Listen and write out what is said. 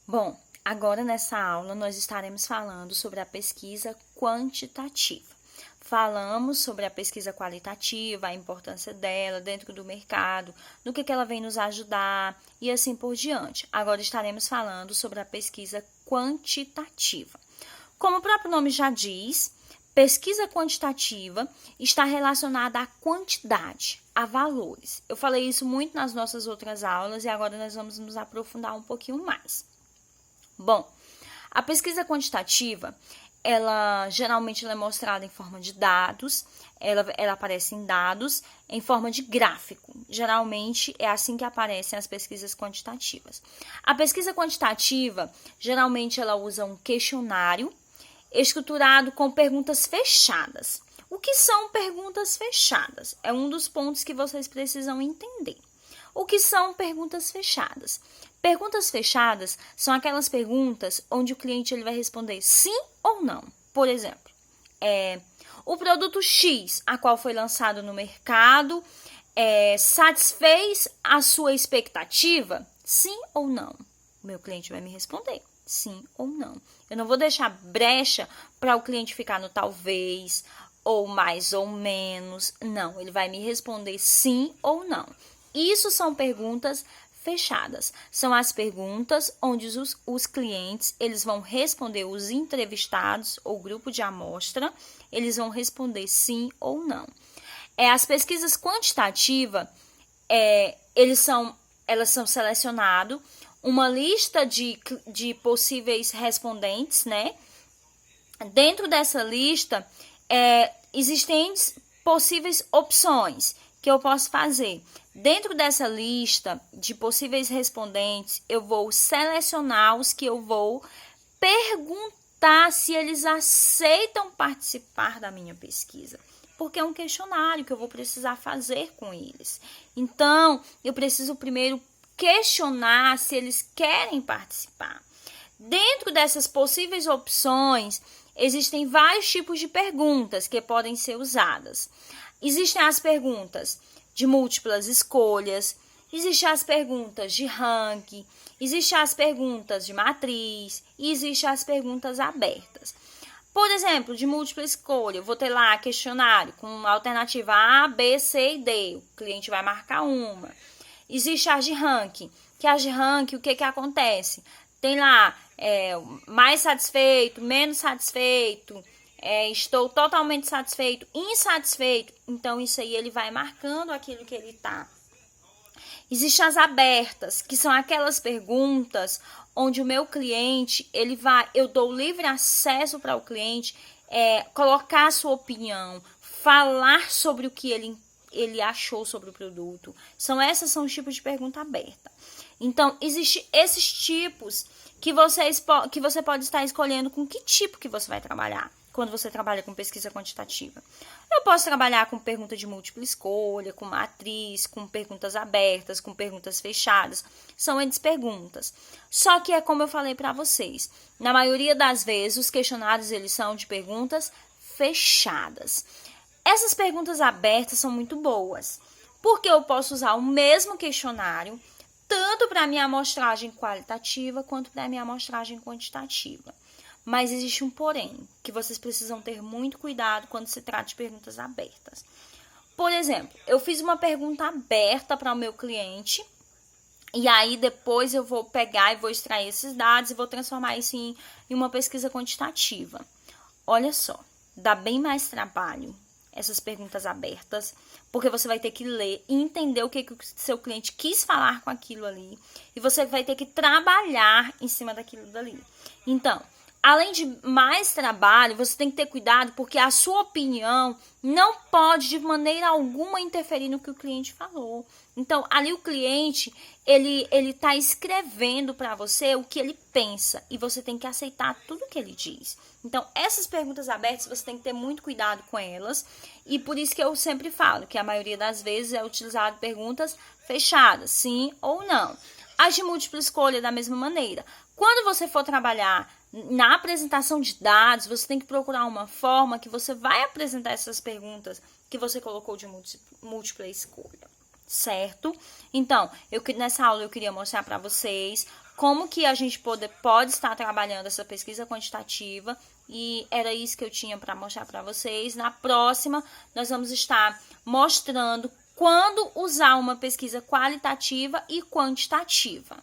Bom, agora nessa aula nós estaremos falando sobre a pesquisa quantitativa. Falamos sobre a pesquisa qualitativa, a importância dela dentro do mercado, no que ela vem nos ajudar e assim por diante. Agora estaremos falando sobre a pesquisa quantitativa. Como o próprio nome já diz, pesquisa quantitativa está relacionada à quantidade, a valores. Eu falei isso muito nas nossas outras aulas e agora nós vamos nos aprofundar um pouquinho mais. Bom, a pesquisa quantitativa, ela geralmente é mostrada em forma de dados, ela aparece em dados em forma de gráfico. Geralmente é assim que aparecem as pesquisas quantitativas. A pesquisa quantitativa, geralmente ela usa um questionário estruturado com perguntas fechadas. O que são perguntas fechadas? É um dos pontos que vocês precisam entender. O que são perguntas fechadas? Perguntas fechadas são aquelas perguntas onde o cliente ele vai responder sim ou não. Por exemplo, o produto X, a qual foi lançado no mercado, satisfez a sua expectativa? Sim ou não? O meu cliente vai me responder sim ou não. Eu não vou deixar brecha para o cliente ficar no talvez, ou mais ou menos. Não, ele vai me responder sim ou não. Isso são perguntas fechadas. São as perguntas onde os clientes eles vão responder, os entrevistados ou grupo de amostra, eles vão responder sim ou não. As pesquisas quantitativas, elas são selecionadas uma lista de possíveis respondentes, né? Dentro dessa lista, existem possíveis opções que eu posso fazer. Dentro dessa lista de possíveis respondentes, eu vou selecionar os que eu vou perguntar se eles aceitam participar da minha pesquisa. Porque é um questionário que eu vou precisar fazer com eles. Então, eu preciso primeiro questionar se eles querem participar. Dentro dessas possíveis opções, existem vários tipos de perguntas que podem ser usadas. Existem as perguntas de múltiplas escolhas, existem as perguntas de ranking, existem as perguntas de matriz e existem as perguntas abertas. Por exemplo, de múltipla escolha, eu vou ter lá questionário com alternativa A, B, C e D. O cliente vai marcar uma. Existe as de ranking, que as de ranking, o que acontece? Tem lá mais satisfeito, menos satisfeito, estou totalmente satisfeito, insatisfeito. Então, isso aí ele vai marcando aquilo que ele está. Existem as abertas, que são aquelas perguntas onde o meu cliente, eu dou livre acesso para o cliente colocar a sua opinião, falar sobre o que ele achou sobre o produto. Esses são os tipos de pergunta aberta. Então, existem esses tipos que você pode estar escolhendo com que tipo que você vai trabalhar quando você trabalha com pesquisa quantitativa. Eu posso trabalhar com pergunta de múltipla escolha, com matriz, com perguntas abertas, com perguntas fechadas. São N perguntas. Só que é como eu falei para vocês, na maioria das vezes os questionários eles são de perguntas fechadas. Essas perguntas abertas são muito boas, porque eu posso usar o mesmo questionário tanto para a minha amostragem qualitativa quanto para a minha amostragem quantitativa. Mas existe um porém, que vocês precisam ter muito cuidado quando se trata de perguntas abertas. Por exemplo, eu fiz uma pergunta aberta para o meu cliente, e aí depois eu vou pegar e vou extrair esses dados e vou transformar isso em uma pesquisa quantitativa. Olha só, dá bem mais trabalho essas perguntas abertas, porque você vai ter que ler e entender o que o seu cliente quis falar com aquilo ali, e você vai ter que trabalhar em cima daquilo dali. Então, além de mais trabalho, você tem que ter cuidado, porque a sua opinião não pode de maneira alguma interferir no que o cliente falou. Então, ali o cliente, ele está escrevendo para você o que ele pensa, e você tem que aceitar tudo que ele diz. Então, essas perguntas abertas, você tem que ter muito cuidado com elas, e por isso que eu sempre falo que a maioria das vezes é utilizado perguntas fechadas, sim ou não. As de múltipla escolha, da mesma maneira. Quando você for trabalhar na apresentação de dados, você tem que procurar uma forma que você vai apresentar essas perguntas que você colocou de múltipla escolha, certo? Então, nessa aula eu queria mostrar para vocês como que a gente pode estar trabalhando essa pesquisa quantitativa, e era isso que eu tinha para mostrar para vocês. Na próxima, nós vamos estar mostrando quando usar uma pesquisa qualitativa e quantitativa.